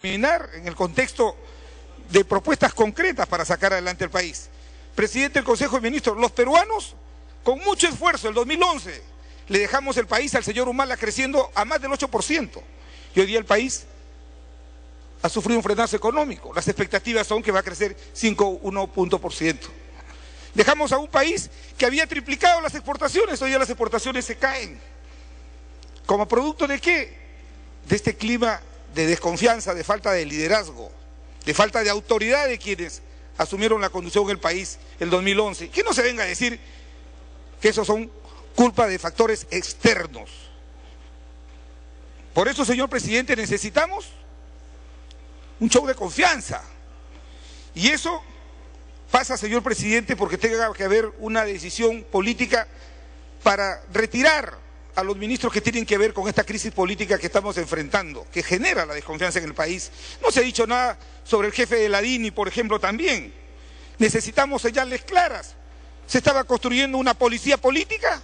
terminar en el contexto de propuestas concretas para sacar adelante el país. Presidente del Consejo de Ministros, los peruanos, con mucho esfuerzo, el 2011, le dejamos el país al señor Humala creciendo a más del 8%. Y hoy día el país ha sufrido un frenazo económico. Las expectativas son que va a crecer 5,1%. Dejamos a un país que había triplicado las exportaciones, hoy día las exportaciones se caen. ¿Como producto de qué? De este clima de desconfianza, de falta de liderazgo, de falta de autoridad de quienes asumieron la conducción del país el 2011. Que no se venga a decir que esos son culpa de factores externos. Por eso, señor presidente, necesitamos un show de confianza. Y eso pasa, señor presidente, porque tenga que haber una decisión política para retirar a los ministros que tienen que ver con esta crisis política que estamos enfrentando, que genera la desconfianza en el país. No se ha dicho nada sobre el jefe de la DINI, por ejemplo, también. Necesitamos señales claras. ¿Se estaba construyendo una policía política?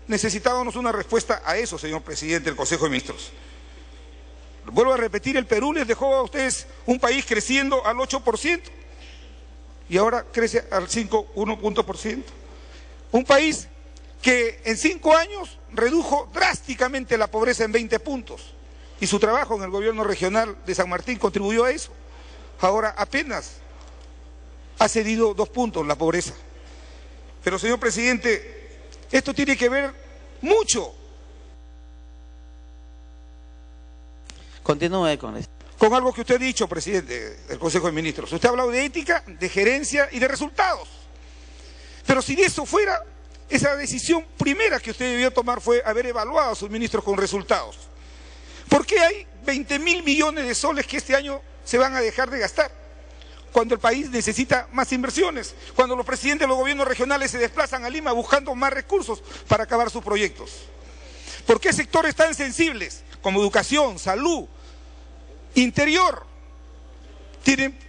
Necesitábamos una respuesta a eso, señor presidente del Consejo de Ministros. Vuelvo a repetir, el Perú les dejó a ustedes un país creciendo al 8% y ahora crece al 5,1%. Un país que en 5 años redujo drásticamente la pobreza en 20 puntos y su trabajo en el gobierno regional de San Martín contribuyó a eso. Ahora apenas ha cedido 2 puntos la pobreza. Pero, señor presidente, esto tiene que ver mucho. Continúe con esto. Con algo que usted ha dicho, presidente del Consejo de Ministros. Usted ha hablado de ética, de gerencia y de resultados. Pero si de eso fuera, esa decisión primera que usted debió tomar fue haber evaluado a sus ministros con resultados. ¿Por qué hay 20.000 millones de soles que este año se van a dejar de gastar? Cuando el país necesita más inversiones, cuando los presidentes de los gobiernos regionales se desplazan a Lima buscando más recursos para acabar sus proyectos. ¿Por qué sectores tan sensibles como educación, salud, interior, tienen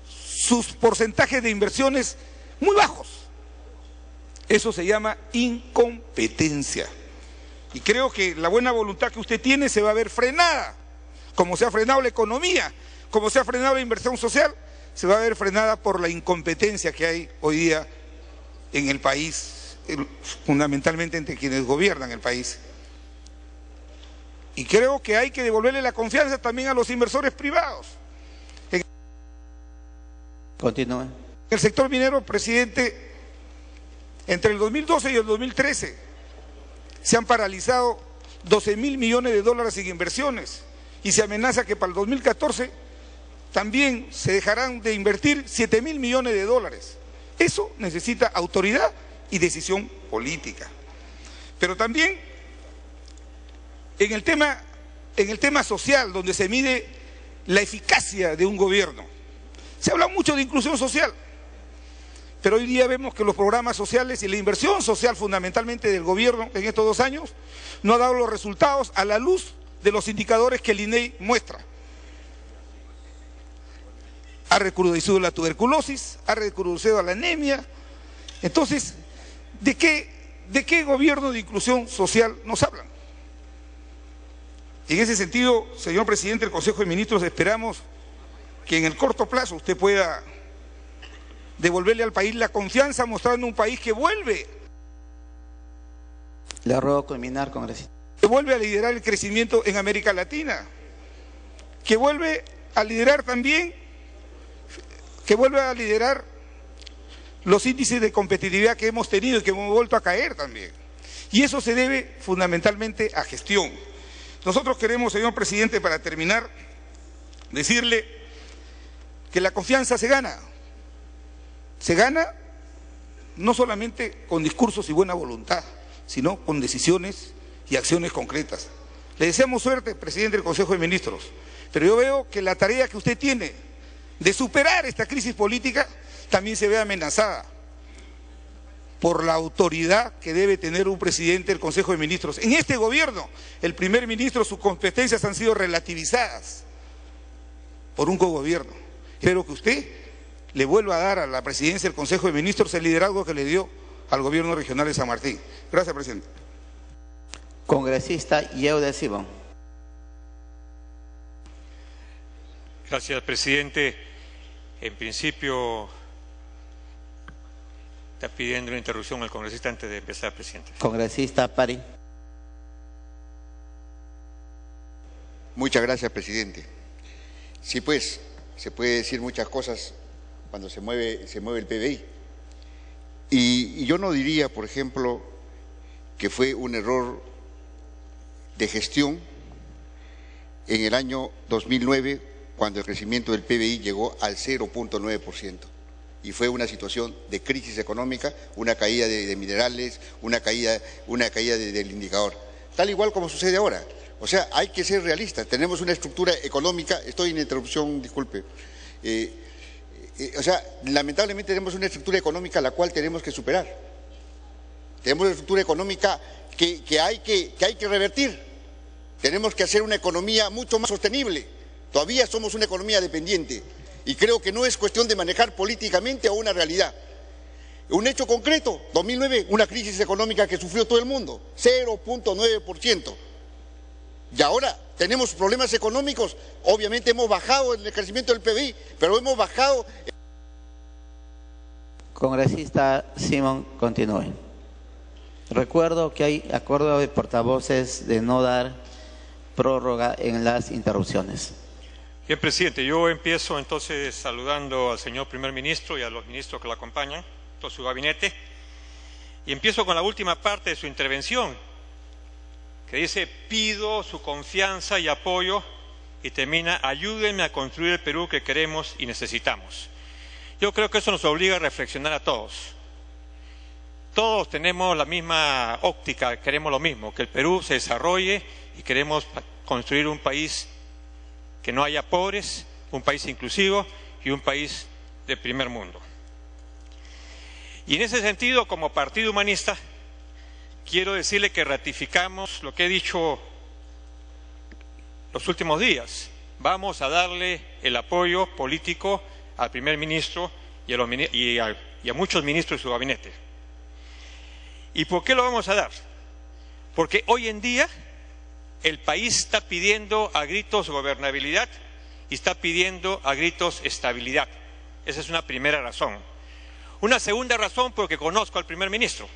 sus porcentajes de inversiones muy bajos? Eso se llama incompetencia. Y creo que la buena voluntad que usted tiene se va a ver frenada, como se ha frenado la economía, como se ha frenado la inversión social, se va a ver frenada por la incompetencia que hay hoy día en el país, fundamentalmente entre quienes gobiernan el país. Y creo que hay que devolverle la confianza también a los inversores privados. Continúe. En el sector minero, presidente, entre el 2012 y el 2013 se han paralizado 12.000 millones de dólares en inversiones y se amenaza que para el 2014 también se dejarán de invertir 7.000 millones de dólares. Eso necesita autoridad y decisión política. Pero también en el tema social, donde se mide la eficacia de un gobierno, se habla mucho de inclusión social, pero hoy día vemos que los programas sociales y la inversión social fundamentalmente del gobierno en estos 2 años no ha dado los resultados a la luz de los indicadores que el INEI muestra. Ha recrudecido la tuberculosis, ha recrudecido la anemia. Entonces, ¿de qué gobierno de inclusión social nos hablan? En ese sentido, señor presidente del Consejo de Ministros, esperamos que en el corto plazo usted pueda devolverle al país la confianza, mostrando un país que vuelve. Le ruego culminar, congresista. Que vuelve a liderar el crecimiento en América Latina, que vuelve a liderar también, que vuelve a liderar los índices de competitividad que hemos tenido y que hemos vuelto a caer también. Y eso se debe fundamentalmente a gestión. Nosotros queremos, señor presidente, para terminar, decirle que la confianza se gana. Se gana no solamente con discursos y buena voluntad, sino con decisiones y acciones concretas. Le deseamos suerte, presidente del Consejo de Ministros, pero yo veo que la tarea que usted tiene de superar esta crisis política también se ve amenazada por la autoridad que debe tener un presidente del Consejo de Ministros. En este gobierno, el primer ministro, sus competencias han sido relativizadas por un cogobierno. Espero que usted le vuelva a dar a la presidencia del Consejo de Ministros el liderazgo que le dio al gobierno regional de San Martín. Gracias, presidente. Congresista Yeude Sibón. Gracias, presidente. En principio, está pidiendo una interrupción al congresista antes de empezar, presidente. Congresista Pari. Muchas gracias, presidente. Sí, pues, se puede decir muchas cosas cuando se mueve el PBI. Y yo no diría, por ejemplo, que fue un error de gestión en el año 2009, cuando el crecimiento del PBI llegó al 0.9%. Y fue una situación de crisis económica, una caída de minerales, una caída del indicador. Tal igual como sucede ahora. O sea, hay que ser realistas. Tenemos una estructura económica, estoy en interrupción, disculpe. O sea, lamentablemente tenemos una estructura económica la cual tenemos que superar. Tenemos una estructura económica que hay que revertir. Tenemos que hacer una economía mucho más sostenible. Todavía somos una economía dependiente y creo que no es cuestión de manejar políticamente a una realidad. Un hecho concreto, 2009, una crisis económica que sufrió todo el mundo, 0.9%. Y ahora tenemos problemas económicos, obviamente hemos bajado en el crecimiento del PBI, pero hemos bajado... Congresista Simón, continúe. Recuerdo que hay acuerdo de portavoces de no dar prórroga en las interrupciones. Bien, presidente, yo empiezo entonces saludando al señor primer ministro y a los ministros que lo acompañan, todo su gabinete, y empiezo con la última parte de su intervención, que dice, pido su confianza y apoyo, y termina, ayúdenme a construir el Perú que queremos y necesitamos. Yo creo que eso nos obliga a reflexionar a todos. Todos tenemos la misma óptica, queremos lo mismo, que el Perú se desarrolle y queremos construir un país que no haya pobres, un país inclusivo y un país de primer mundo. Y en ese sentido, como Partido Humanista, quiero decirle que ratificamos lo que he dicho los últimos días. Vamos a darle el apoyo político al primer ministro y a muchos ministros de su gabinete. ¿Y por qué lo vamos a dar? Porque hoy en día el país está pidiendo a gritos gobernabilidad y está pidiendo a gritos estabilidad. Esa es una primera razón. Una segunda razón, porque conozco al primer ministro.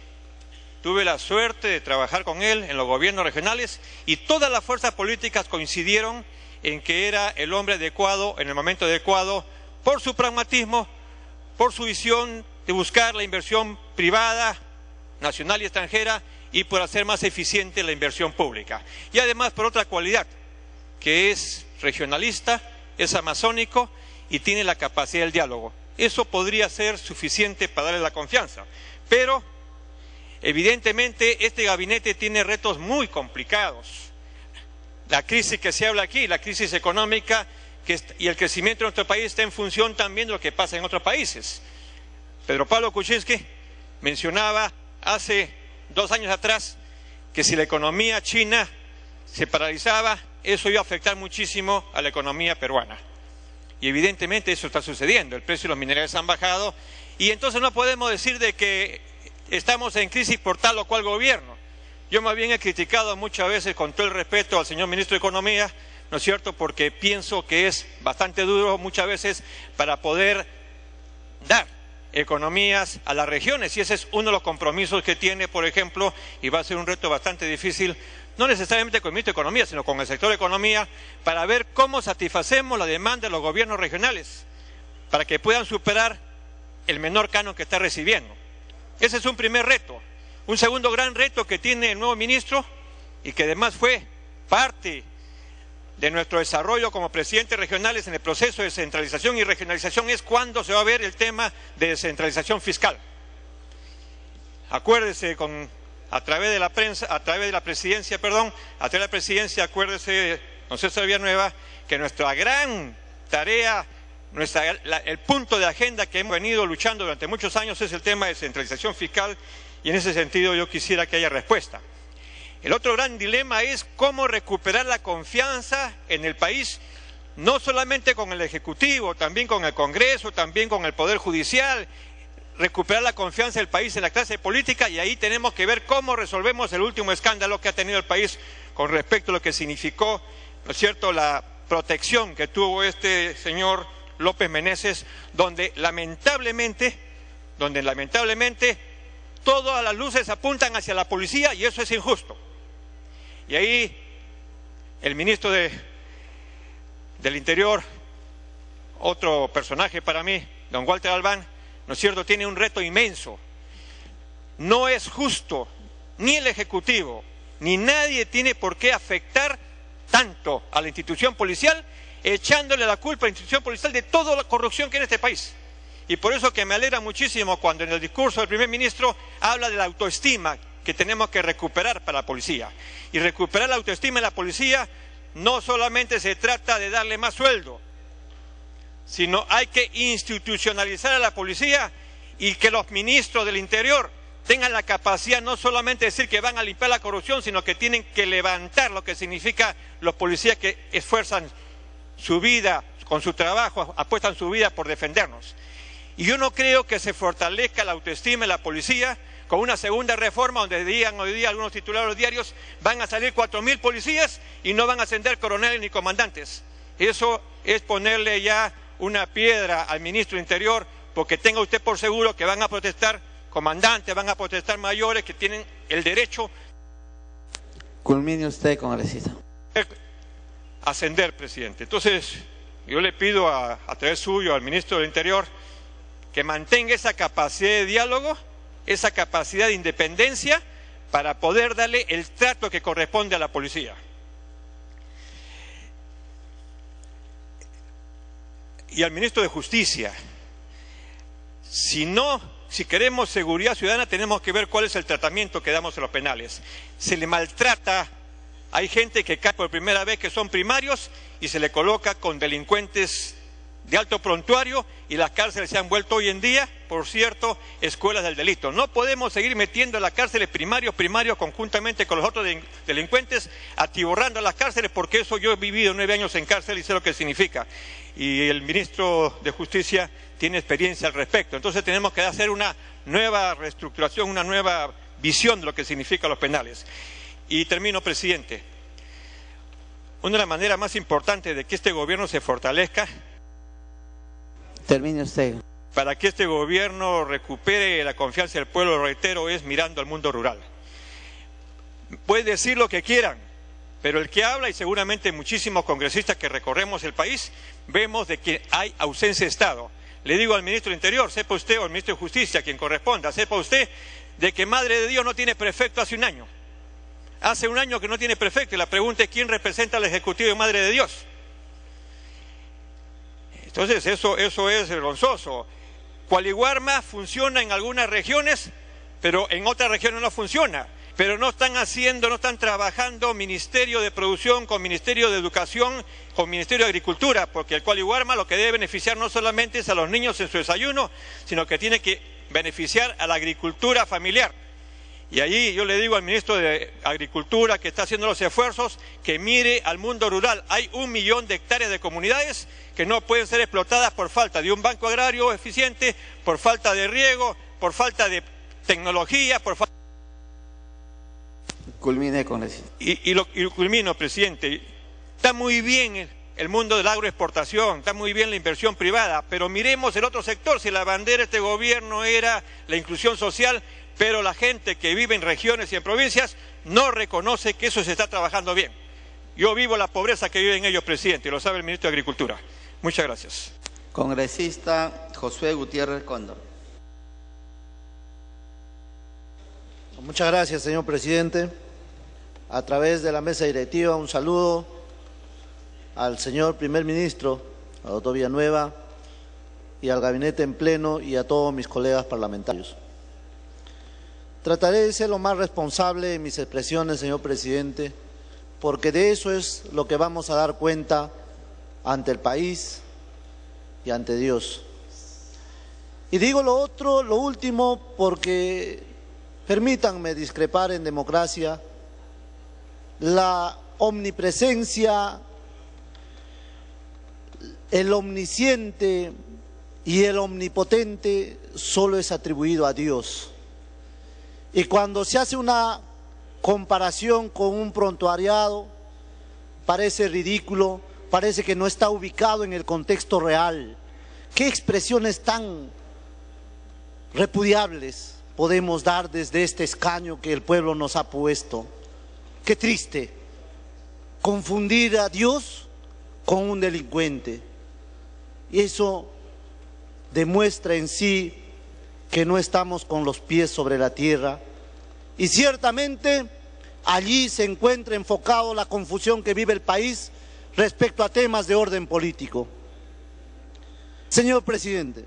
Tuve la suerte de trabajar con él en los gobiernos regionales y todas las fuerzas políticas coincidieron en que era el hombre adecuado en el momento adecuado por su pragmatismo, por su visión de buscar la inversión privada, nacional y extranjera, y por hacer más eficiente la inversión pública. Y además por otra cualidad, que es regionalista, es amazónico y tiene la capacidad del diálogo. Eso podría ser suficiente para darle la confianza. Pero, evidentemente, este gabinete tiene retos muy complicados. La crisis que se habla aquí, la crisis económica y el crecimiento de nuestro país está en función también de lo que pasa en otros países. Pedro Pablo Kuczynski mencionaba hace 2 años atrás que si la economía china se paralizaba, eso iba a afectar muchísimo a la economía peruana. Y evidentemente eso está sucediendo, el precio de los minerales han bajado y entonces no podemos decir de que estamos en crisis por tal o cual gobierno. Yo más bien he criticado muchas veces, con todo el respeto al señor ministro de Economía, ¿no es cierto?, porque pienso que es bastante duro muchas veces para poder dar economías a las regiones, y ese es uno de los compromisos que tiene, por ejemplo, y va a ser un reto bastante difícil, no necesariamente con el ministro de Economía, sino con el sector de Economía, para ver cómo satisfacemos la demanda de los gobiernos regionales, para que puedan superar el menor canon que está recibiendo. Ese es un primer reto. Un segundo gran reto que tiene el nuevo ministro, y que además fue parte de nuestro desarrollo como presidentes regionales en el proceso de descentralización y regionalización, es cuándo se va a ver el tema de descentralización fiscal. Acuérdese, a través de la presidencia, acuérdese, don César Villanueva, que nuestra gran tarea, el punto de agenda que hemos venido luchando durante muchos años es el tema de descentralización fiscal, y en ese sentido yo quisiera que haya respuesta. El otro gran dilema es cómo recuperar la confianza en el país, no solamente con el Ejecutivo, también con el Congreso, también con el Poder Judicial, recuperar la confianza del país en la clase política, y ahí tenemos que ver cómo resolvemos el último escándalo que ha tenido el país con respecto a lo que significó, ¿no es cierto?, la protección que tuvo este señor López Meneses, donde lamentablemente todas las luces apuntan hacia la policía y eso es injusto. Y ahí el ministro del Interior, otro personaje para mí, don Walter Albán, ¿no es cierto?, tiene un reto inmenso. No es justo, ni el Ejecutivo, ni nadie tiene por qué afectar tanto a la institución policial, echándole la culpa a la institución policial de toda la corrupción que hay en este país. Y por eso que me alegra muchísimo cuando en el discurso del primer ministro habla de la autoestima que tenemos que recuperar para la policía. Y recuperar la autoestima en la policía no solamente se trata de darle más sueldo, sino hay que institucionalizar a la policía y que los ministros del Interior tengan la capacidad no solamente de decir que van a limpiar la corrupción, sino que tienen que levantar lo que significa los policías que esfuerzan su vida con su trabajo, apuestan su vida por defendernos. Y yo no creo que se fortalezca la autoestima en la policía con una segunda reforma donde digan hoy día algunos titulares diarios van a salir 4.000 policías y no van a ascender coroneles ni comandantes. Eso es ponerle ya una piedra al ministro del Interior, porque tenga usted por seguro que van a protestar comandantes, van a protestar mayores que tienen el derecho. Culmine usted, congresista. Ascender, presidente. Entonces, yo le pido a través suyo al ministro del Interior que mantenga esa capacidad de diálogo, esa capacidad de independencia para poder darle el trato que corresponde a la policía. Y al ministro de Justicia, si queremos seguridad ciudadana tenemos que ver cuál es el tratamiento que damos en los penales. Se le maltrata, hay gente que cae por primera vez que son primarios y se le coloca con delincuentes de alto prontuario y las cárceles se han vuelto hoy en día, por cierto, escuelas del delito. No podemos seguir metiendo en las cárceles primarios conjuntamente con los otros delincuentes, atiborrando las cárceles, porque eso yo he vivido 9 años en cárcel y sé lo que significa. Y el ministro de Justicia tiene experiencia al respecto. Entonces tenemos que hacer una nueva reestructuración, una nueva visión de lo que significan los penales. Y termino, presidente. Una de las maneras más importantes de que este gobierno se fortalezca, termine usted, para que este gobierno recupere la confianza del pueblo, reitero, es mirando al mundo rural. Pueden decir lo que quieran, pero el que habla, y seguramente muchísimos congresistas que recorremos el país, vemos de que hay ausencia de Estado. Le digo al ministro del Interior, sepa usted, o al ministro de Justicia, quien corresponda, sepa usted de que Madre de Dios no tiene prefecto hace un año. Hace un año que no tiene prefecto, y la pregunta es quién representa al Ejecutivo de Madre de Dios. Entonces eso es vergonzoso. Cualiguarma funciona en algunas regiones, pero en otras regiones no funciona. Pero no están trabajando Ministerio de Producción con Ministerio de Educación, con Ministerio de Agricultura, porque el Cualiguarma lo que debe beneficiar no solamente es a los niños en su desayuno, sino que tiene que beneficiar a la agricultura familiar. Y allí yo le digo al ministro de Agricultura, que está haciendo los esfuerzos, que mire al mundo rural. Hay 1 millón de hectáreas de comunidades que no pueden ser explotadas por falta de un banco agrario eficiente, por falta de riego, por falta de tecnología, por falta... Culmine con eso. Y culmino, presidente. Está muy bien el mundo de la agroexportación, está muy bien la inversión privada, pero miremos el otro sector. Si la bandera de este gobierno era la inclusión social, pero la gente que vive en regiones y en provincias no reconoce que eso se está trabajando bien. Yo vivo la pobreza que viven ellos, presidente, y lo sabe el ministro de Agricultura. Muchas gracias. Congresista Josué Gutiérrez Cóndor. Muchas gracias, señor presidente. A través de la mesa directiva, un saludo al señor primer ministro, al doctor Villanueva, y al gabinete en pleno y a todos mis colegas parlamentarios. Trataré de ser lo más responsable en mis expresiones, señor presidente, porque de eso es lo que vamos a dar cuenta ante el país y ante Dios. Y digo lo último, porque permítanme discrepar en democracia. La omnipresencia, el omnisciente y el omnipotente solo es atribuido a Dios. Y cuando se hace una comparación con un prontuariado, parece ridículo, parece que no está ubicado en el contexto real. ¿Qué expresiones tan repudiables podemos dar desde este escaño que el pueblo nos ha puesto? Qué triste confundir a Dios con un delincuente. Y eso demuestra en sí que no estamos con los pies sobre la tierra. Y ciertamente allí se encuentra enfocado la confusión que vive el país respecto a temas de orden político. Señor presidente,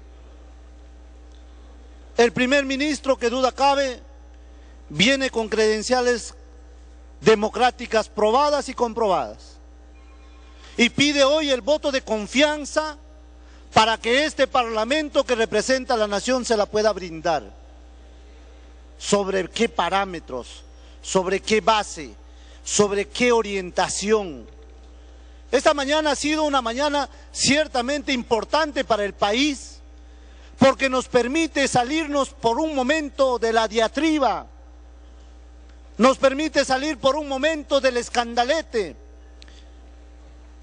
el primer ministro, que duda cabe, viene con credenciales democráticas probadas y comprobadas. Y pide hoy el voto de confianza para que este Parlamento que representa a la nación se la pueda brindar. ¿Sobre qué parámetros? ¿Sobre qué base? ¿Sobre qué orientación? Esta mañana ha sido una mañana ciertamente importante para el país, porque nos permite salirnos por un momento de la diatriba, nos permite salir por un momento del escandalete,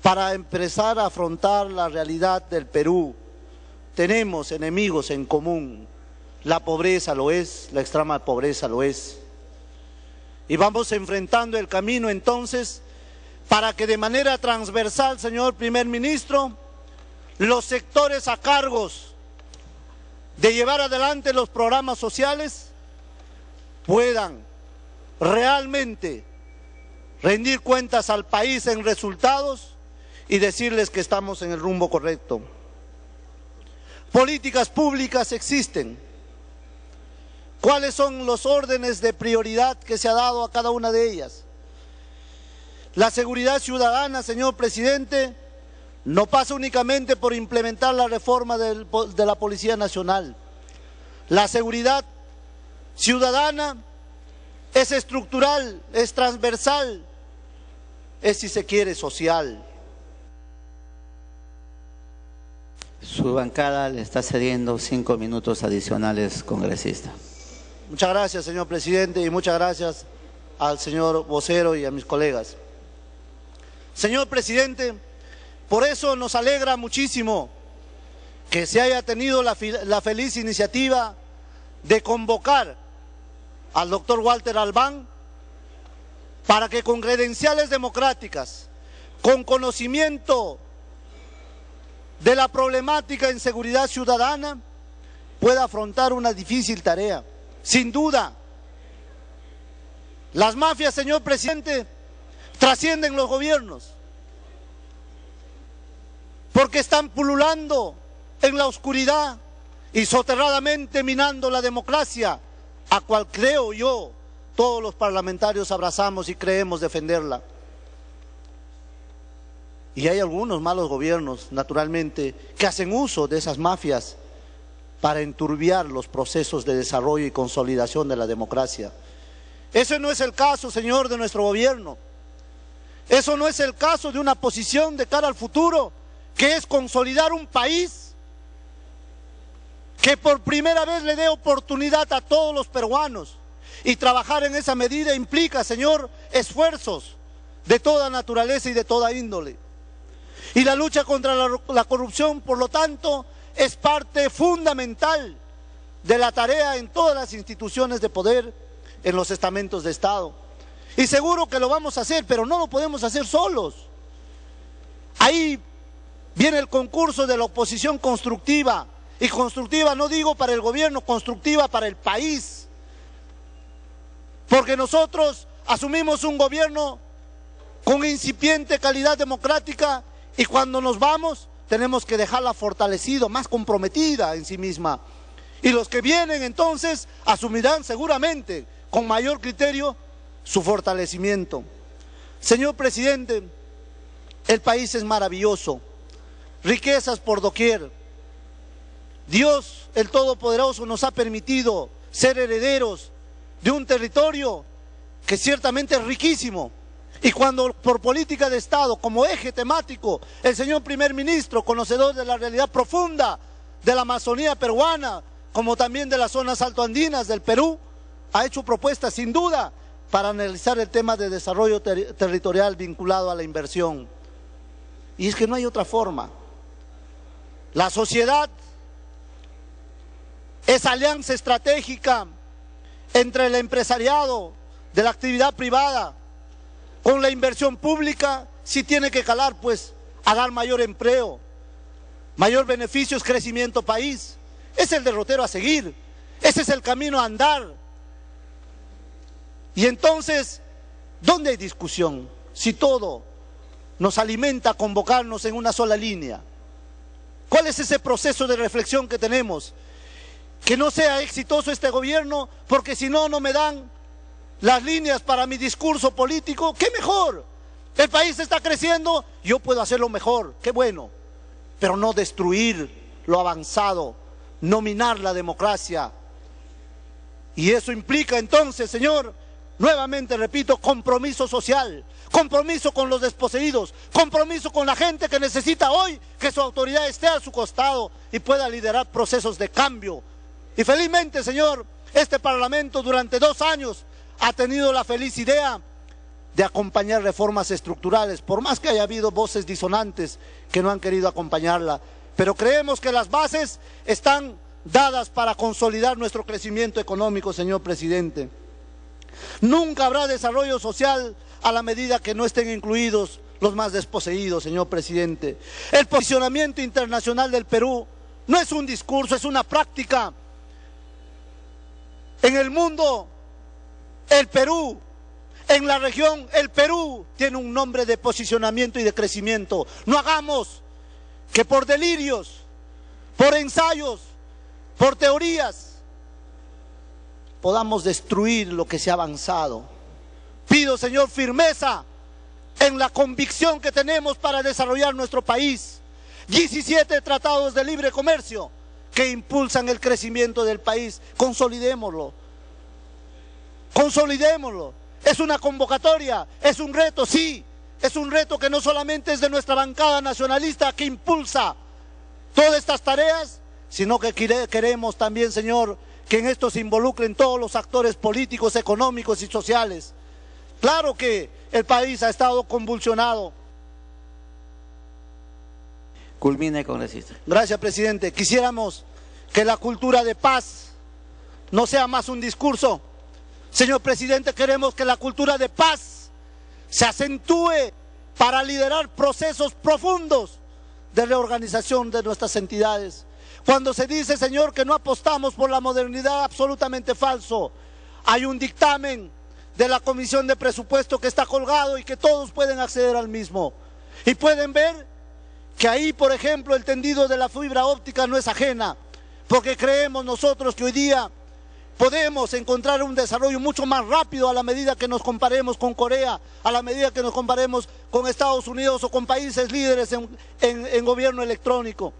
para empezar a afrontar la realidad del Perú. Tenemos enemigos en común. La pobreza lo es, la extrema pobreza lo es. Y vamos enfrentando el camino entonces para que de manera transversal, señor primer ministro, los sectores a cargos de llevar adelante los programas sociales puedan realmente rendir cuentas al país en resultados y decirles que estamos en el rumbo correcto. Políticas públicas existen. ¿Cuáles son los órdenes de prioridad que se ha dado a cada una de ellas? La seguridad ciudadana, señor presidente, no pasa únicamente por implementar la reforma de la Policía Nacional. La seguridad ciudadana es estructural, es transversal, es, si se quiere, social. Su bancada le está cediendo 5 minutos adicionales, congresista. Muchas gracias, señor presidente, y muchas gracias al señor vocero y a mis colegas. Señor presidente, por eso nos alegra muchísimo que se haya tenido la feliz iniciativa de convocar al doctor Walter Albán para que con credenciales democráticas, con conocimiento de la problemática en seguridad ciudadana, pueda afrontar una difícil tarea. Sin duda, las mafias, señor presidente, trascienden los gobiernos, porque están pululando en la oscuridad y soterradamente minando la democracia, a cual creo yo, todos los parlamentarios abrazamos y creemos defenderla. Y hay algunos malos gobiernos, naturalmente, que hacen uso de esas mafias para enturbiar los procesos de desarrollo y consolidación de la democracia. Ese no es el caso, señor, de nuestro gobierno. Eso no es el caso de una posición de cara al futuro, que es consolidar un país que por primera vez le dé oportunidad a todos los peruanos. Y trabajar en esa medida implica, señor, esfuerzos de toda naturaleza y de toda índole. Y la lucha contra la corrupción, por lo tanto, es parte fundamental de la tarea en todas las instituciones de poder, en los estamentos de Estado. Y seguro que lo vamos a hacer, pero no lo podemos hacer solos. Ahí viene el concurso de la oposición constructiva. Y constructiva no digo para el gobierno, constructiva para el país. Porque nosotros asumimos un gobierno con incipiente calidad democrática, y cuando nos vamos tenemos que dejarla fortalecida, más comprometida en sí misma. Y los que vienen entonces asumirán seguramente con mayor criterio su fortalecimiento. Señor presidente, el país es maravilloso, riquezas por doquier. Dios, el Todopoderoso, nos ha permitido ser herederos de un territorio que ciertamente es riquísimo. Y cuando por política de Estado, como eje temático, el señor primer ministro, conocedor de la realidad profunda de la Amazonía peruana, como también de las zonas altoandinas del Perú, ha hecho propuestas sin duda para analizar el tema de desarrollo territorial vinculado a la inversión. Y es que no hay otra forma. La sociedad, esa alianza estratégica entre el empresariado de la actividad privada con la inversión pública, sí tiene que calar pues a dar mayor empleo, mayor beneficios, crecimiento país. Es el derrotero a seguir, ese es el camino a andar. Y entonces, ¿dónde hay discusión? Si todo nos alimenta a convocarnos en una sola línea. ¿Cuál es ese proceso de reflexión que tenemos? Que no sea exitoso este gobierno, porque si no, no me dan las líneas para mi discurso político. ¡Qué mejor! El país está creciendo, yo puedo hacerlo mejor, qué bueno. Pero no destruir lo avanzado, no minar la democracia. Y eso implica entonces, señor, nuevamente repito, compromiso social, compromiso con los desposeídos, compromiso con la gente que necesita hoy que su autoridad esté a su costado y pueda liderar procesos de cambio. Y felizmente, señor, este Parlamento durante 2 años ha tenido la feliz idea de acompañar reformas estructurales, por más que haya habido voces disonantes que no han querido acompañarla. Pero creemos que las bases están dadas para consolidar nuestro crecimiento económico, señor presidente. Nunca habrá desarrollo social a la medida que no estén incluidos los más desposeídos, señor presidente. El posicionamiento internacional del Perú no es un discurso, es una práctica. En el mundo, el Perú, en la región, el Perú tiene un nombre de posicionamiento y de crecimiento. No hagamos que por delirios, por ensayos, por teorías, podamos destruir lo que se ha avanzado. Pido, señor, firmeza en la convicción que tenemos para desarrollar nuestro país. 17 tratados de libre comercio que impulsan el crecimiento del país. Consolidémoslo. Consolidémoslo. Es una convocatoria, es un reto, sí. Es un reto que no solamente es de nuestra bancada nacionalista que impulsa todas estas tareas, sino que queremos también, señor, que en esto se involucren todos los actores políticos, económicos y sociales. Claro que el país ha estado convulsionado. Culmine, congresista. Gracias, presidente. Quisiéramos que la cultura de paz no sea más un discurso. Señor presidente, queremos que la cultura de paz se acentúe para liderar procesos profundos de reorganización de nuestras entidades. Cuando se dice, señor, que no apostamos por la modernidad, absolutamente falso. Hay un dictamen de la Comisión de Presupuesto que está colgado y que todos pueden acceder al mismo. Y pueden ver que ahí, por ejemplo, el tendido de la fibra óptica no es ajena, porque creemos nosotros que hoy día podemos encontrar un desarrollo mucho más rápido a la medida que nos comparemos con Corea, a la medida que nos comparemos con Estados Unidos o con países líderes en gobierno electrónico.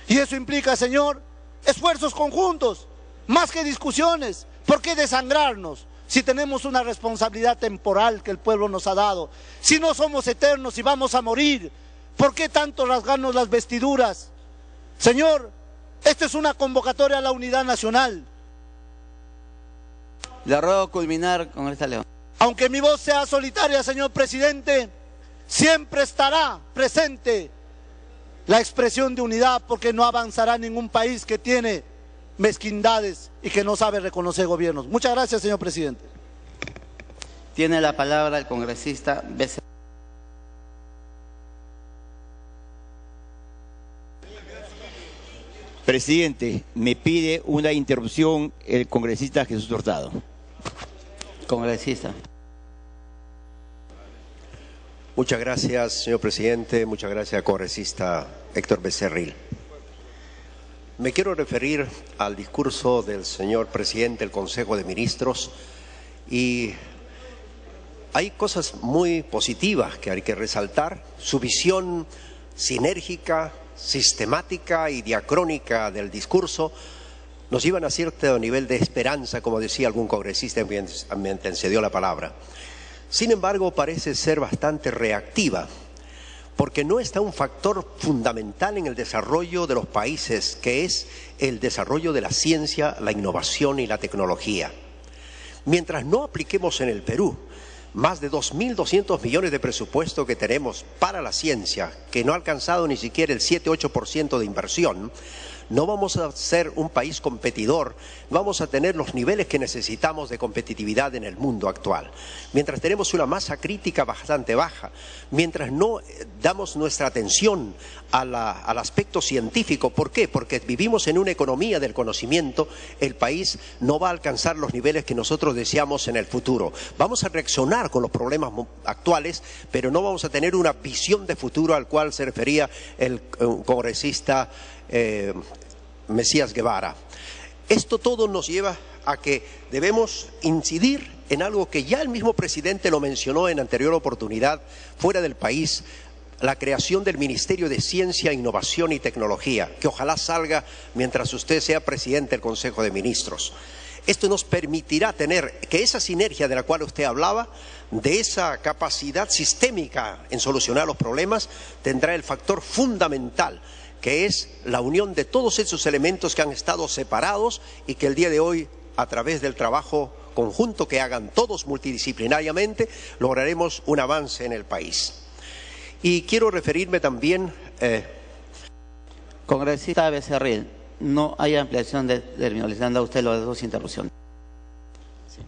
Y eso implica, señor, esfuerzos conjuntos, más que discusiones. ¿Por qué desangrarnos si tenemos una responsabilidad temporal que el pueblo nos ha dado? Si no somos eternos y vamos a morir, ¿por qué tanto rasgarnos las vestiduras? Señor, esta es una convocatoria a la unidad nacional. Le ruego culminar, congresista León. Aunque mi voz sea solitaria, señor presidente, siempre estará presente la expresión de unidad, porque no avanzará ningún país que tiene mezquindades y que no sabe reconocer gobiernos. Muchas gracias, señor presidente. Tiene la palabra el congresista Becerril. Presidente, me pide una interrupción el congresista Jesús Hurtado. Congresista. Muchas gracias, señor presidente. Muchas gracias, congresista Héctor Becerril. Me quiero referir al discurso del señor presidente del Consejo de Ministros y hay cosas muy positivas que hay que resaltar. Su visión sinérgica, sistemática y diacrónica del discurso nos llevan a cierto nivel de esperanza, como decía algún congresista mientras se dio la palabra. Sin embargo, parece ser bastante reactiva, porque no está un factor fundamental en el desarrollo de los países, que es el desarrollo de la ciencia, la innovación y la tecnología. Mientras no apliquemos en el Perú más de 2.200 millones de presupuesto que tenemos para la ciencia, que no ha alcanzado ni siquiera el 7-8% de inversión, no vamos a ser un país competidor, vamos a tener los niveles que necesitamos de competitividad en el mundo actual. Mientras tenemos una masa crítica bastante baja, mientras no damos nuestra atención al aspecto científico. ¿Por qué? Porque vivimos en una economía del conocimiento, el país no va a alcanzar los niveles que nosotros deseamos en el futuro. Vamos a reaccionar con los problemas actuales, pero no vamos a tener una visión de futuro al cual se refería el congresista Mesías Guevara. Esto todo nos lleva a que debemos incidir en algo que ya el mismo presidente lo mencionó en anterior oportunidad fuera del país, la creación del Ministerio de Ciencia, Innovación y Tecnología, que ojalá salga mientras usted sea presidente del Consejo de Ministros. Esto nos permitirá tener que esa sinergia de la cual usted hablaba, de esa capacidad sistémica en solucionar los problemas, tendrá el factor fundamental, que es la unión de todos esos elementos que han estado separados y que el día de hoy, a través del trabajo conjunto que hagan todos multidisciplinariamente, lograremos un avance en el país. Y quiero referirme también... Congresista Becerril, no hay ampliación de terminalizando a usted las dos interrupciones. Sí.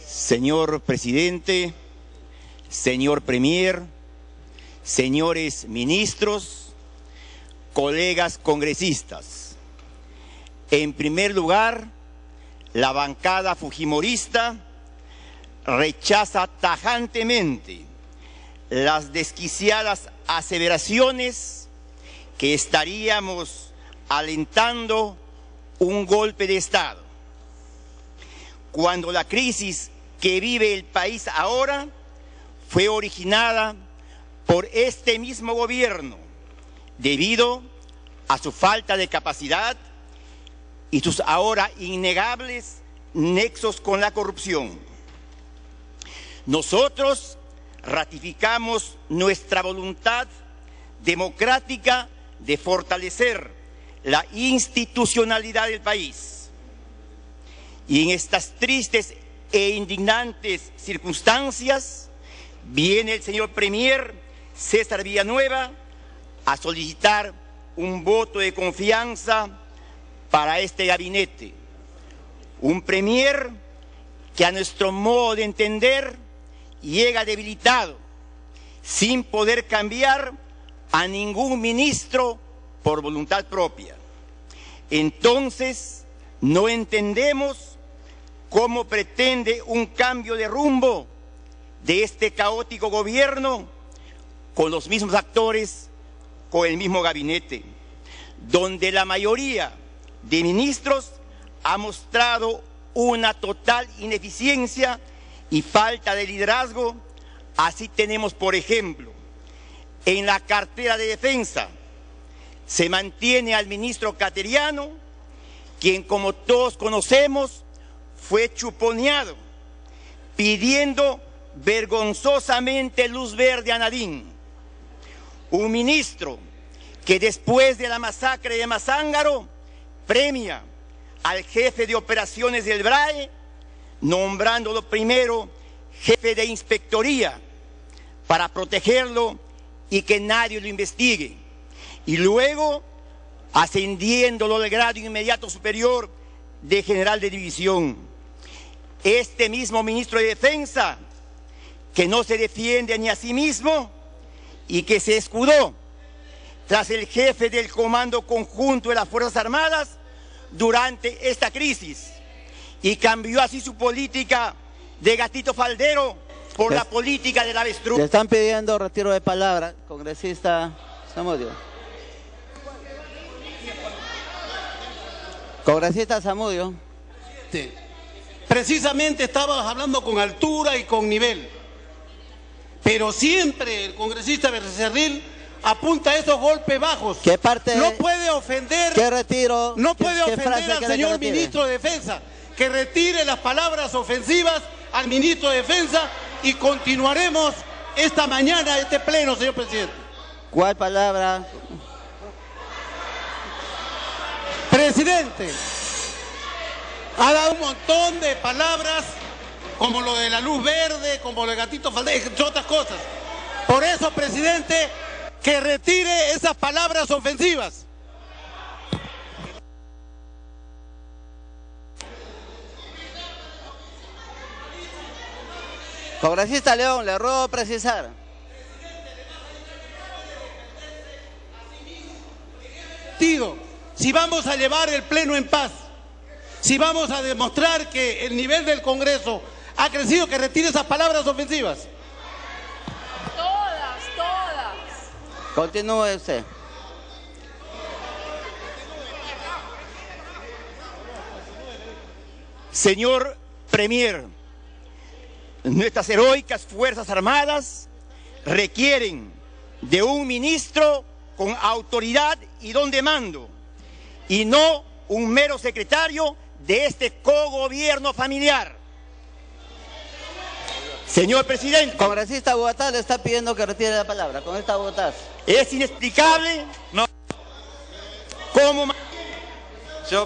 Señor presidente, señor premier, señores ministros, colegas congresistas. En primer lugar, la bancada fujimorista rechaza tajantemente las desquiciadas aseveraciones que estaríamos alentando un golpe de Estado, cuando la crisis que vive el país ahora fue originada por este mismo gobierno, debido a su falta de capacidad y sus ahora innegables nexos con la corrupción. Nosotros ratificamos nuestra voluntad democrática de fortalecer la institucionalidad del país. Y en estas tristes e indignantes circunstancias, viene el señor premier César Villanueva a solicitar un voto de confianza para este gabinete. Un premier que a nuestro modo de entender llega debilitado, sin poder cambiar a ningún ministro por voluntad propia. Entonces, no entendemos cómo pretende un cambio de rumbo de este caótico gobierno con los mismos actores, con el mismo gabinete, donde la mayoría de ministros ha mostrado una total ineficiencia y falta de liderazgo. Así tenemos, por ejemplo, en la cartera de defensa se mantiene al ministro Cateriano, quien, como todos conocemos, fue chuponeado, pidiendo vergonzosamente luz verde a Nadine. Un ministro que después de la masacre de Mazángaro premia al jefe de operaciones del BRAE, nombrándolo primero jefe de inspectoría para protegerlo y que nadie lo investigue, y luego ascendiéndolo al grado inmediato superior de general de división. Este mismo ministro de Defensa, que no se defiende ni a sí mismo y que se escudó tras el jefe del Comando Conjunto de las Fuerzas Armadas durante esta crisis, y cambió así su política de gatito faldero por la política del avestruz. Le están pidiendo retiro de palabra, congresista Zamudio. Congresista Zamudio. Precisamente estabas hablando con altura y con nivel, pero siempre el congresista Becerril apunta a esos golpes bajos. ¿Qué parte? No puede ofender. ¿Qué retiro? No puede ¿Qué ofender al señor ministro de Defensa. Que retire las palabras ofensivas al ministro de Defensa y continuaremos esta mañana este pleno, señor presidente. ¿Cuál palabra? Presidente, ha dado un montón de palabras como lo de la luz verde, como lo de gatito faldero, entre otras cosas. Por eso, presidente, que retire esas palabras ofensivas. Congresista León, le ruego precisar. Si vamos a llevar el Pleno en paz, si vamos a demostrar que el nivel del Congreso ha crecido, que retire esas palabras ofensivas. Todas. Continúe usted. Señor Premier, nuestras heroicas Fuerzas Armadas requieren de un ministro con autoridad y don de mando, y no un mero secretario de este cogobierno familiar. Señor presidente. Congresista Bogotá le está pidiendo que retire la palabra. Con esta Bogotá. Es inexplicable. No. ¿Cómo? Señor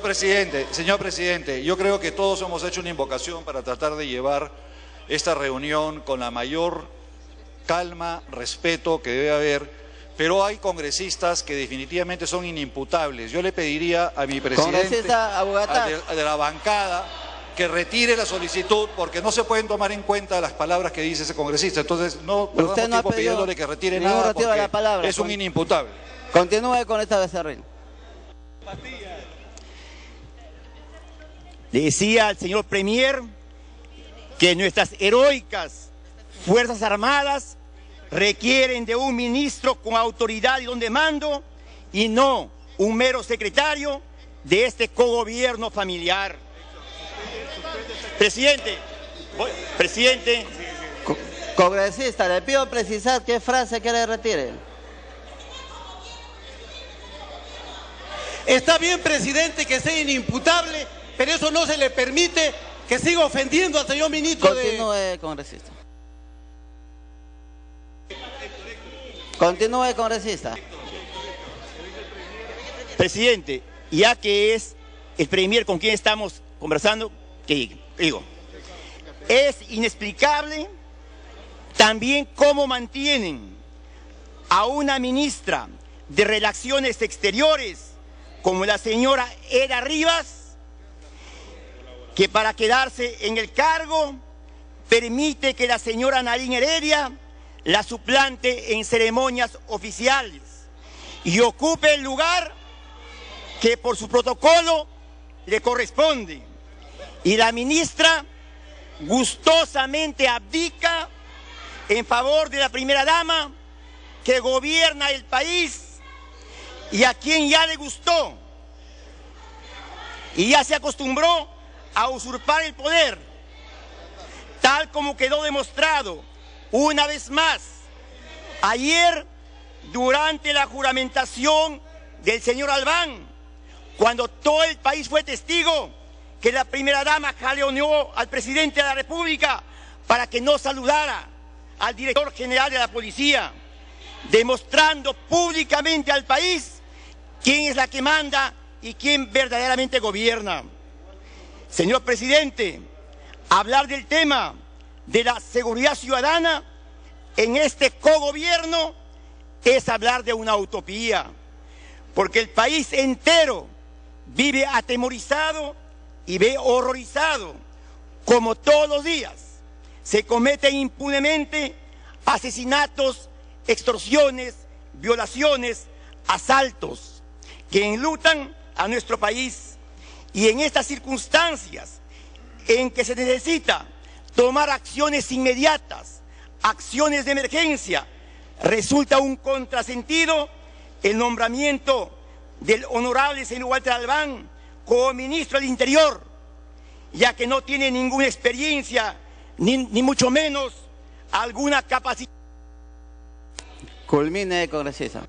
presidente, yo creo que todos hemos hecho una invocación para tratar de llevar esta reunión con la mayor calma, respeto que debe haber, pero hay congresistas que definitivamente son inimputables. Yo le pediría a mi presidente de la bancada que retire la solicitud, porque no se pueden tomar en cuenta las palabras que dice ese congresista. Entonces, no perdamos tiempo pidiéndole que retire nada, porque es un inimputable. Continúe con esta Becerril. Le decía al señor Premier que nuestras heroicas Fuerzas Armadas requieren de un ministro con autoridad y don de mando, y no un mero secretario de este cogobierno familiar. Presidente. Congresista, le pido precisar qué frase quiere retire. Está bien, presidente, que sea inimputable, pero eso no se le permite que siga ofendiendo al señor ministro. Continúe, congresista. Continúe, congresista. Presidente, ya que es el Premier con quien estamos conversando, que digo, es inexplicable también cómo mantienen a una ministra de Relaciones Exteriores como la señora Eda Rivas, que para quedarse en el cargo permite que la señora Nadine Heredia la suplante en ceremonias oficiales y ocupe el lugar que por su protocolo le corresponde. Y la ministra gustosamente abdica en favor de la primera dama que gobierna el país y a quien ya le gustó y ya se acostumbró a usurpar el poder, tal como quedó demostrado una vez más ayer durante la juramentación del señor Albán, cuando todo el país fue testigo que la primera dama jaloneó al presidente de la República para que no saludara al director general de la policía, demostrando públicamente al país quién es la que manda y quién verdaderamente gobierna. Señor presidente, hablar del tema de la seguridad ciudadana en este cogobierno es hablar de una utopía, porque el país entero vive atemorizado y ve horrorizado como todos los días se cometen impunemente asesinatos, extorsiones, violaciones, asaltos que enlutan a nuestro país. Y en estas circunstancias en que se necesita tomar acciones inmediatas, acciones de emergencia, resulta un contrasentido el nombramiento del honorable señor Walter Albán como ministro del Interior, ya que no tiene ninguna experiencia, ni mucho menos alguna capacidad. Culmine, congresista.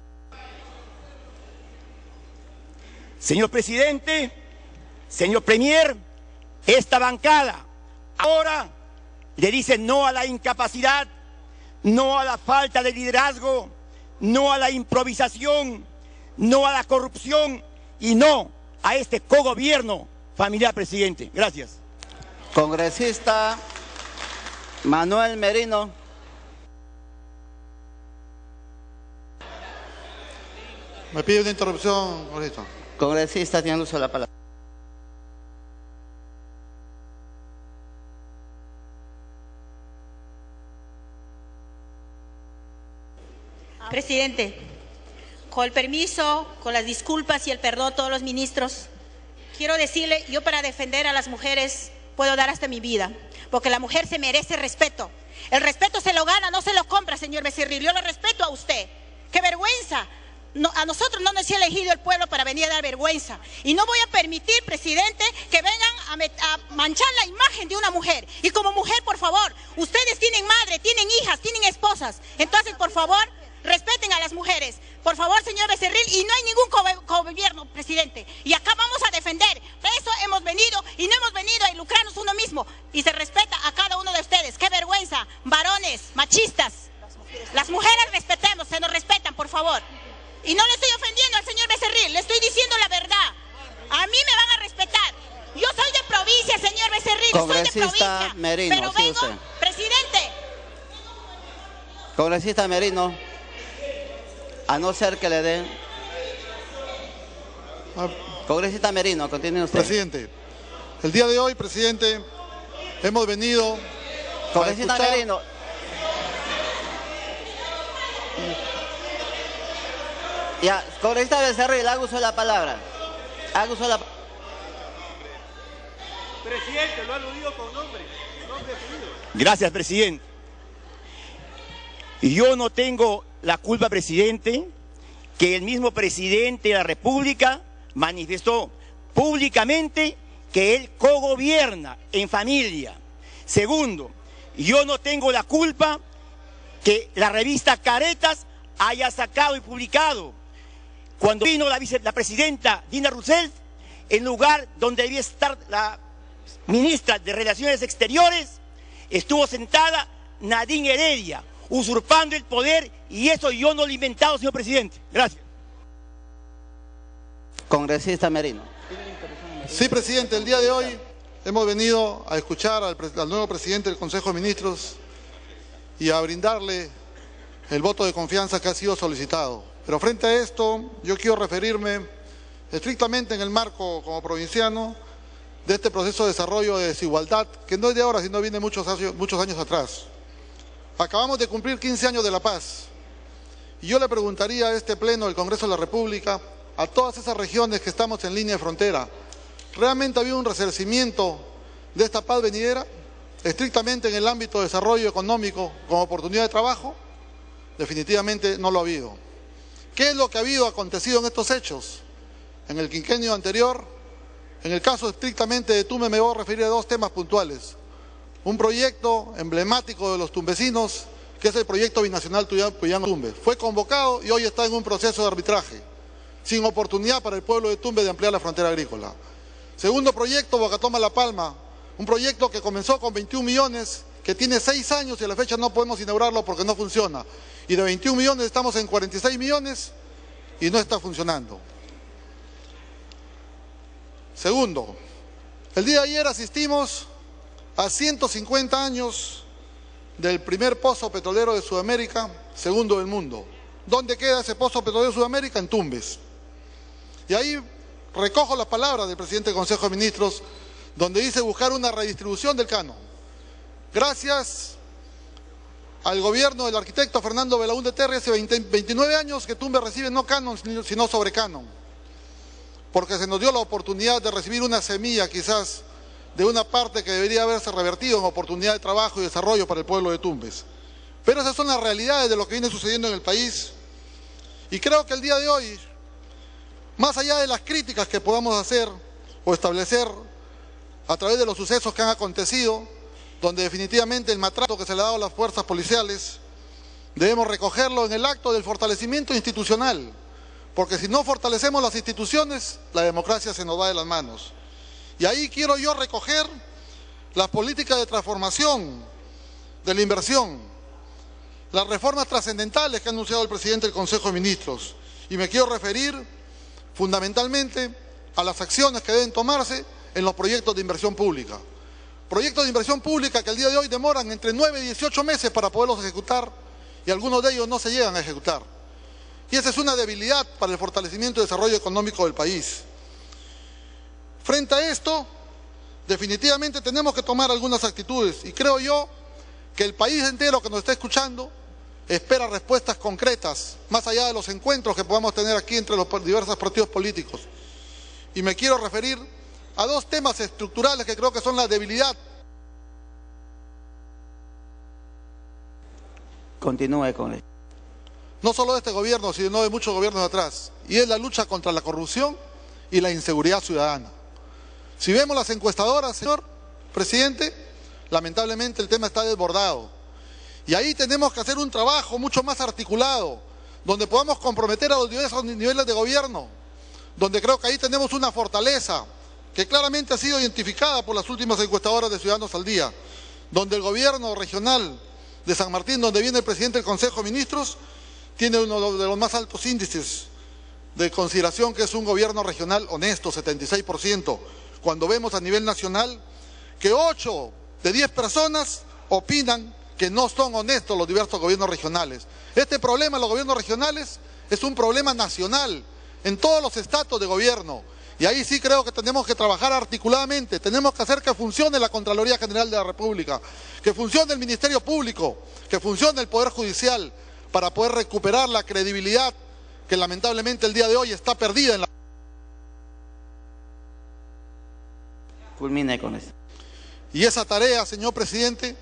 Señor presidente, señor Premier, esta bancada ahora le dice no a la incapacidad, no a la falta de liderazgo, no a la improvisación, no a la corrupción y no a este cogobierno familiar, presidente. Gracias. Congresista Manuel Merino. Me pide una interrupción, ahorita. Congresista, tiene uso de la palabra. Presidente, con el permiso, con las disculpas y el perdón a todos los ministros, quiero decirle, yo para defender a las mujeres puedo dar hasta mi vida, porque la mujer se merece respeto. El respeto se lo gana, no se lo compra, señor Becerril. Yo lo respeto a usted. ¡Qué vergüenza! No, a nosotros no nos ha elegido el pueblo para venir a dar vergüenza. Y no voy a permitir, presidente, que vengan a manchar la imagen de una mujer. Y como mujer, por favor, ustedes tienen madre, tienen hijas, tienen esposas. Entonces, por favor, respeten a las mujeres. Por favor, señor Becerril, y no hay ningún gobierno, presidente. Y acá vamos a defender. Por eso hemos venido y no hemos venido a lucrarnos uno mismo. Y se respeta a cada uno de ustedes. ¡Qué vergüenza! Varones, machistas. Las mujeres respetemos, se nos respetan, por favor. Y no le estoy ofendiendo al señor Becerril, le estoy diciendo la verdad. A mí me van a respetar. Yo soy de provincia, señor Becerril, soy de provincia. Merino, pero sí, vengo, usted. presidente. Congresista Merino, a no ser que le den. Congresista Merino, continúe usted. Presidente, el día de hoy, presidente, hemos venido. Congresista Merino. Ya, congresista Becerril, haga uso de la palabra. Haga uso de la palabra. Presidente, lo ha aludido con nombre. Gracias, presidente. Yo no tengo la culpa, presidente, que el mismo presidente de la República manifestó públicamente que él cogobierna en familia. Segundo, yo no tengo la culpa que la revista Caretas haya sacado y publicado cuando vino la presidenta Dina Rousseff, en lugar donde debía estar la ministra de Relaciones Exteriores, estuvo sentada Nadine Heredia, usurpando el poder, y eso yo no lo he inventado, señor presidente. Gracias. Congresista Merino. Sí, presidente, el día de hoy hemos venido a escuchar al nuevo presidente del Consejo de Ministros y a brindarle el voto de confianza que ha sido solicitado. Pero frente a esto, yo quiero referirme estrictamente en el marco como provinciano de este proceso de desarrollo de desigualdad, que no es de ahora, sino viene muchos años atrás. Acabamos de cumplir 15 años de la paz. Y yo le preguntaría a este pleno del Congreso de la República, a todas esas regiones que estamos en línea de frontera, ¿realmente ha habido un resarcimiento de esta paz venidera? Estrictamente en el ámbito de desarrollo económico como oportunidad de trabajo, definitivamente no lo ha habido. ¿Qué es lo que ha acontecido en estos hechos? En el quinquenio anterior, en el caso estrictamente de Tumbes, me voy a referir a dos temas puntuales. Un proyecto emblemático de los tumbesinos, que es el proyecto binacional Puyano-Tumbes. Fue convocado y hoy está en un proceso de arbitraje, sin oportunidad para el pueblo de Tumbes de ampliar la frontera agrícola. Segundo proyecto, Bocatoma-La Palma, un proyecto que comenzó con 21 millones, que tiene 6 años y a la fecha no podemos inaugurarlo porque no funciona. Y de 21 millones estamos en 46 millones y no está funcionando. Segundo, el día de ayer asistimos a 150 años del primer pozo petrolero de Sudamérica, segundo del mundo. ¿Dónde queda ese pozo petrolero de Sudamérica? En Tumbes. Y ahí recojo las palabras del presidente del Consejo de Ministros, donde dice buscar una redistribución del canon. Gracias al gobierno del arquitecto Fernando Belaúnde Terry, hace 29 años que Tumbes recibe no canon, sino sobre canon, porque se nos dio la oportunidad de recibir una semilla quizás de una parte que debería haberse revertido en oportunidad de trabajo y desarrollo para el pueblo de Tumbes. Pero esas son las realidades de lo que viene sucediendo en el país, y creo que el día de hoy, más allá de las críticas que podamos hacer o establecer a través de los sucesos que han acontecido, donde definitivamente el maltrato que se le ha dado a las fuerzas policiales, debemos recogerlo en el acto del fortalecimiento institucional, porque si no fortalecemos las instituciones, la democracia se nos va de las manos. Y ahí quiero yo recoger las políticas de transformación, de la inversión, las reformas trascendentales que ha anunciado el presidente del Consejo de Ministros, y me quiero referir fundamentalmente a las acciones que deben tomarse en los proyectos de inversión pública. proyectos de inversión pública que al día de hoy demoran entre 9 y 18 meses para poderlos ejecutar y algunos de ellos no se llegan a ejecutar. Y esa es una debilidad para el fortalecimiento y desarrollo económico del país. Frente a esto, definitivamente tenemos que tomar algunas actitudes y creo yo que el país entero que nos está escuchando espera respuestas concretas, más allá de los encuentros que podamos tener aquí entre los diversos partidos políticos. Y me quiero referir a dos temas estructurales que creo que son la debilidad. Continúe con él. No solo de este gobierno, sino de muchos gobiernos atrás, y es la lucha contra la corrupción y la inseguridad ciudadana. Si vemos las encuestadoras, señor presidente, lamentablemente el tema está desbordado. Y ahí tenemos que hacer un trabajo mucho más articulado, donde podamos comprometer a los diversos niveles de gobierno, donde creo que ahí tenemos una fortaleza que claramente ha sido identificada por las últimas encuestadoras de Ciudadanos al Día, donde el gobierno regional de San Martín, donde viene el presidente del Consejo de Ministros, tiene uno de los más altos índices de consideración, que es un gobierno regional honesto, 76%, cuando vemos a nivel nacional que 8 de 10 personas opinan que no son honestos los diversos gobiernos regionales. Este problema en los gobiernos regionales es un problema nacional, en todos los estratos de gobierno, y ahí sí creo que tenemos que trabajar articuladamente, tenemos que hacer que funcione la Contraloría General de la República, que funcione el Ministerio Público, que funcione el Poder Judicial, para poder recuperar la credibilidad que lamentablemente el día de hoy está perdida en la... Culmine con esto. Y esa tarea, señor presidente,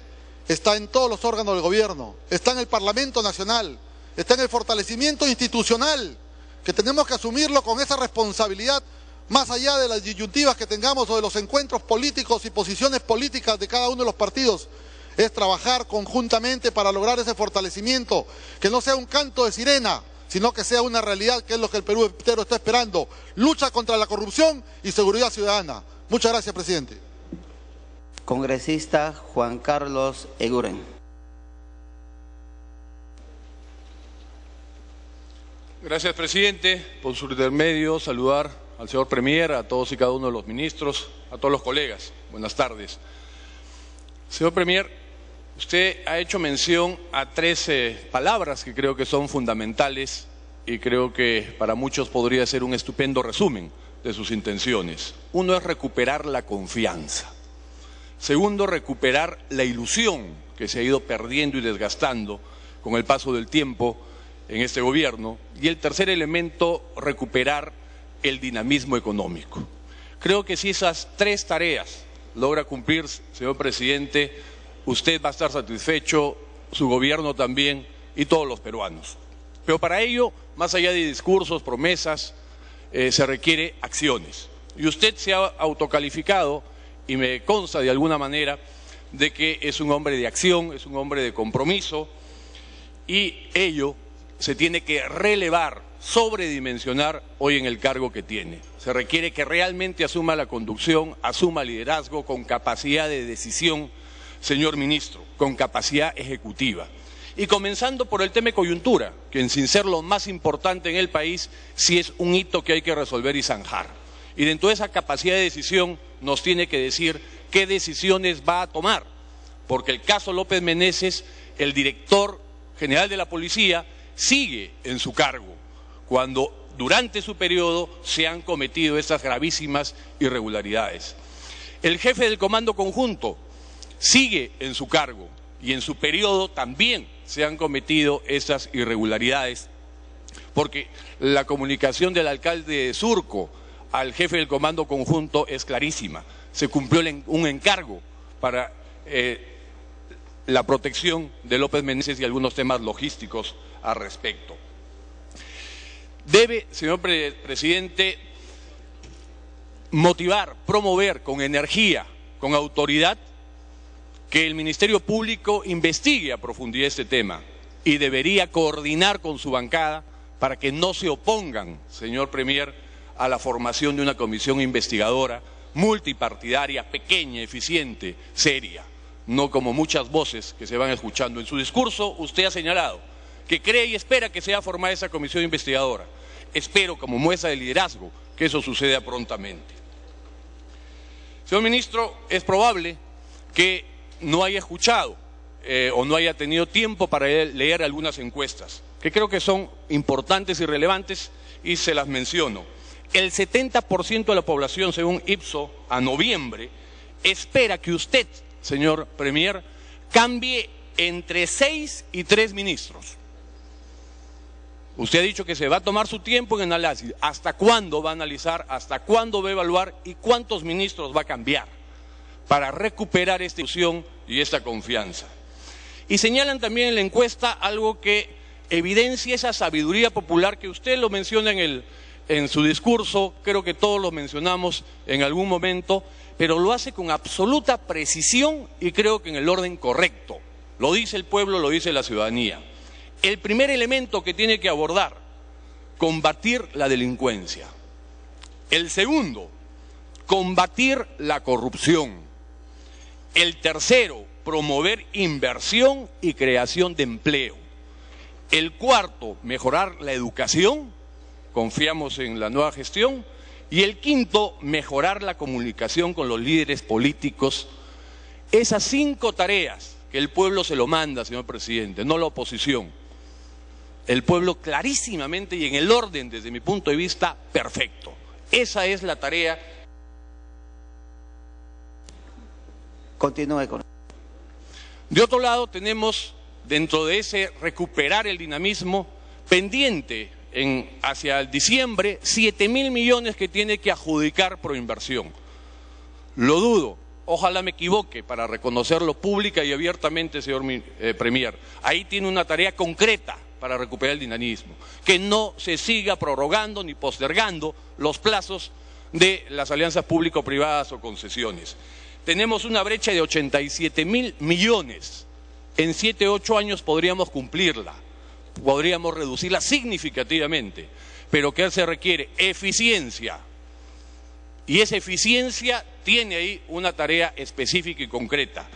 está en todos los órganos del gobierno, está en el Parlamento Nacional, está en el fortalecimiento institucional, que tenemos que asumirlo con esa responsabilidad, más allá de las disyuntivas que tengamos o de los encuentros políticos y posiciones políticas de cada uno de los partidos. Es trabajar conjuntamente para lograr ese fortalecimiento, que no sea un canto de sirena, sino que sea una realidad, que es lo que el Perú entero está esperando. Lucha contra la corrupción y seguridad ciudadana. Muchas gracias, presidente. Congresista Juan Carlos Eguren. Gracias, presidente. Por su intermedio, saludar al señor Premier, a todos y cada uno de los ministros, a todos los colegas. Buenas tardes. Señor Premier, usted ha hecho mención a 13 palabras que creo que son fundamentales y creo que para muchos podría ser un estupendo resumen de sus intenciones. Uno es recuperar la confianza. Segundo, recuperar la ilusión que se ha ido perdiendo y desgastando con el paso del tiempo en este gobierno. Y el tercer elemento, recuperar el dinamismo económico. Creo que si esas tres tareas logra cumplir, señor presidente, usted va a estar satisfecho, su gobierno también y todos los peruanos. Pero para ello, más allá de discursos, promesas, se requiere acciones. Y usted se ha autocalificado, y me consta de alguna manera, de que es un hombre de acción, es un hombre de compromiso, y ello se tiene que relevar, sobredimensionar hoy en el cargo que tiene. Se requiere que realmente asuma la conducción, asuma liderazgo con capacidad de decisión, señor ministro, con capacidad ejecutiva. Y comenzando por el tema de coyuntura, que sin ser lo más importante en el país, sí es un hito que hay que resolver y zanjar. Y dentro de esa capacidad de decisión nos tiene que decir qué decisiones va a tomar, porque el caso López Meneses, el director general de la policía, sigue en su cargo, cuando durante su periodo se han cometido estas gravísimas irregularidades. El jefe del Comando Conjunto sigue en su cargo y en su periodo también se han cometido estas irregularidades, porque la comunicación del alcalde de Surco al jefe del Comando Conjunto es clarísima. Se cumplió un encargo para la protección de López Meneses y algunos temas logísticos al respecto. Debe, señor presidente, motivar, promover con energía, con autoridad, que el Ministerio Público investigue a profundidad este tema y debería coordinar con su bancada para que no se opongan, señor Premier, a la formación de una comisión investigadora multipartidaria, pequeña, eficiente, seria, no como muchas voces que se van escuchando. En su discurso usted ha señalado que cree y espera que sea formada esa comisión investigadora. Espero, como muestra de liderazgo, que eso suceda prontamente. Señor ministro, es probable que no haya escuchado o no haya tenido tiempo para leer algunas encuestas, que creo que son importantes y relevantes, y se las menciono. El 70% de la población, según Ipsos, a noviembre, espera que usted, señor Premier, cambie entre 6 y 3 ministros. Usted ha dicho que se va a tomar su tiempo en análisis. ¿Hasta cuándo va a analizar? ¿Hasta cuándo va a evaluar? ¿Y cuántos ministros va a cambiar para recuperar esta ilusión y esta confianza? Y señalan también en la encuesta algo que evidencia esa sabiduría popular que usted lo menciona en su discurso, creo que todos lo mencionamos en algún momento, pero lo hace con absoluta precisión y creo que en el orden correcto. Lo dice el pueblo, lo dice la ciudadanía. El primer elemento que tiene que abordar, combatir la delincuencia. El segundo, combatir la corrupción. El tercero, promover inversión y creación de empleo. El cuarto, mejorar la educación, confiamos en la nueva gestión. Y el quinto, mejorar la comunicación con los líderes políticos. Esas 5 tareas que el pueblo se lo manda, señor presidente, no la oposición. El pueblo clarísimamente y en el orden, desde mi punto de vista, perfecto. Esa es la tarea. Continúe con. De otro lado, tenemos dentro de ese recuperar el dinamismo pendiente hacia el diciembre 7.000 millones que tiene que adjudicar Proinversión. Lo dudo, ojalá me equivoque para reconocerlo pública y abiertamente, señor Premier. Ahí tiene una tarea concreta para recuperar el dinamismo, que no se siga prorrogando ni postergando los plazos de las alianzas público-privadas o concesiones. Tenemos una brecha de 87.000 millones. En 7 u 8 años podríamos cumplirla, podríamos reducirla significativamente, pero ¿qué se requiere? Eficiencia. Y esa eficiencia tiene ahí una tarea específica y concreta.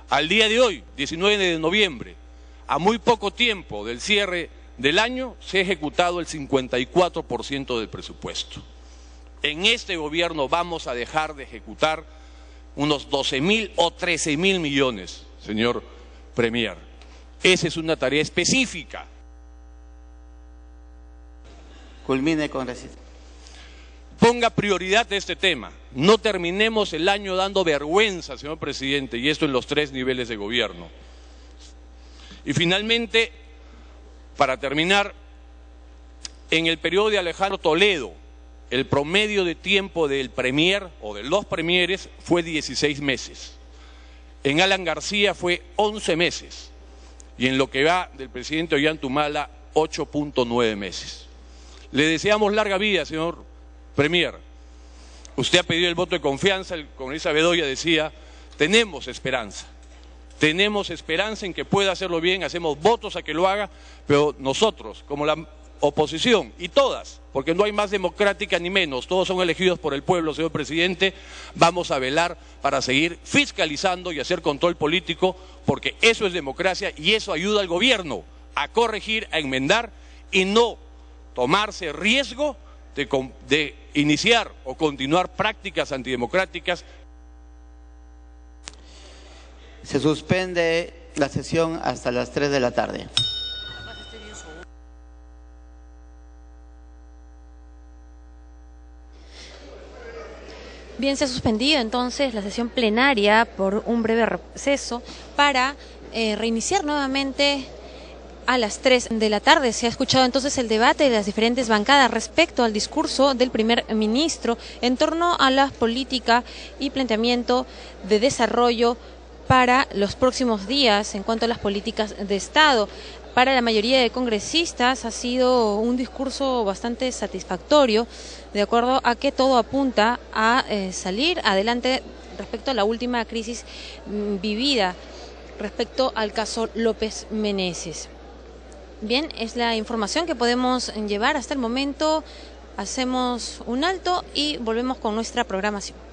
Al día de hoy, 19 de noviembre, a muy poco tiempo del cierre del año, se ha ejecutado el 54% del presupuesto. En este gobierno vamos a dejar de ejecutar unos 12.000 o 13.000 millones, señor Premier. Esa es una tarea específica. Culmine, congresista. Ponga prioridad a este tema. No terminemos el año dando vergüenza, señor presidente, y esto en los 3 niveles de gobierno. Y finalmente, para terminar, en el periodo de Alejandro Toledo, el promedio de tiempo del premier o de los premieres fue 16 meses. En Alan García fue 11 meses. Y en lo que va del presidente Ollantumala, 8.9 meses. Le deseamos larga vida, señor Premier. Usted ha pedido el voto de confianza, el congresista Bedoya decía, tenemos esperanza en que pueda hacerlo bien, hacemos votos a que lo haga, pero nosotros, como la oposición, y todas, porque no hay más democrática ni menos, todos son elegidos por el pueblo, señor presidente, vamos a velar para seguir fiscalizando y hacer control político, porque eso es democracia y eso ayuda al gobierno a corregir, a enmendar y no tomarse riesgo de iniciar o continuar prácticas antidemocráticas. Se suspende la sesión hasta las 3 de la tarde. Bien, se ha suspendido entonces la sesión plenaria por un breve receso para reiniciar nuevamente a las 3 de la tarde. Se ha escuchado entonces el debate de las diferentes bancadas respecto al discurso del primer ministro en torno a la política y planteamiento de desarrollo para los próximos días en cuanto a las políticas de Estado. Para la mayoría de congresistas ha sido un discurso bastante satisfactorio, de acuerdo a que todo apunta a salir adelante respecto a la última crisis vivida, respecto al caso López Meneses. Bien, es la información que podemos llevar hasta el momento. Hacemos un alto y volvemos con nuestra programación.